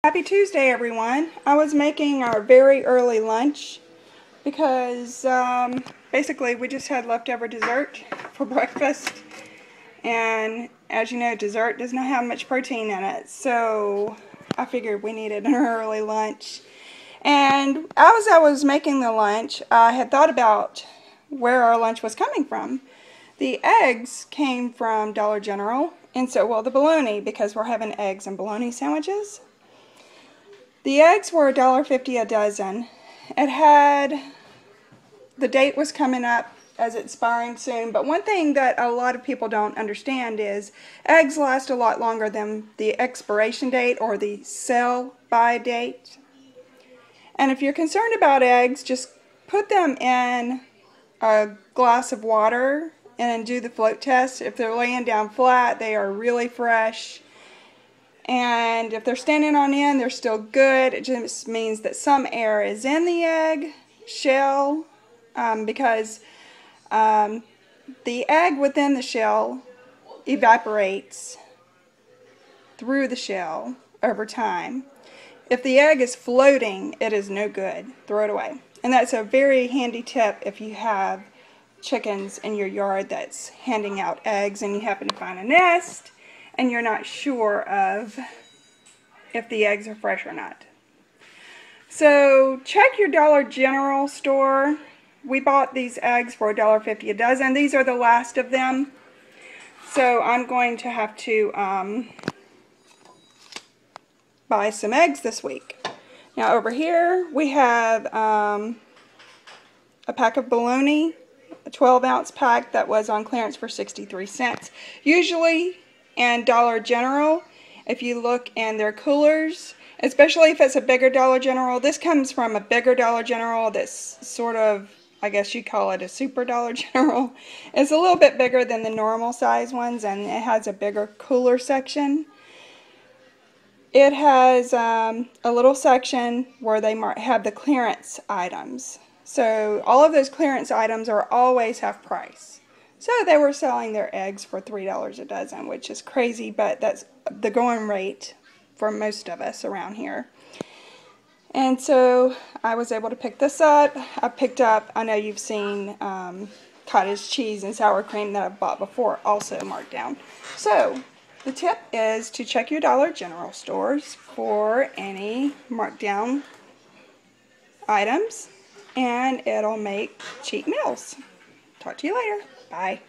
Happy Tuesday, everyone. I was making our very early lunch because basically we just had leftover dessert for breakfast, and as you know, dessert does not have much protein in it, so I figured we needed an early lunch. And as I was making the lunch, I had thought about where our lunch was coming from. The eggs came from Dollar General, and so will the bologna, because we're having eggs and bologna sandwiches. The eggs were $1.50 a dozen. The date was coming up as expiring soon, but one thing that a lot of people don't understand is eggs last a lot longer than the expiration date or the sell-by date. And if you're concerned about eggs, just put them in a glass of water and do the float test. If they're laying down flat, they are really fresh. And if they're standing on end, they're still good. It just means that some air is in the egg shell because the egg within the shell evaporates through the shell over time. If the egg is floating, it is no good. Throw it away. And that's a very handy tip if you have chickens in your yard that's handing out eggs and you happen to find a nest and you're not sure of if the eggs are fresh or not. So check your Dollar General store. We bought these eggs for $1.50 a dozen. These are the last of them. So I'm going to have to buy some eggs this week. Now over here we have a pack of bologna, a 12-ounce pack that was on clearance for 63 cents. Usually in Dollar General, if you look in their coolers, especially if it's a bigger Dollar General, this comes from a bigger Dollar General that's sort of, I guess you call it a super Dollar General. It's a little bit bigger than the normal size ones, and it has a bigger cooler section. It has a little section where they have the clearance items. So all of those clearance items are always half price. So they were selling their eggs for $3 a dozen, which is crazy, but that's the going rate for most of us around here. And so I was able to pick this up. I picked up, I know you've seen cottage cheese and sour cream that I've bought before, also marked down. So the tip is to check your Dollar General stores for any marked down items, and it'll make cheap meals. Talk to you later. Bye.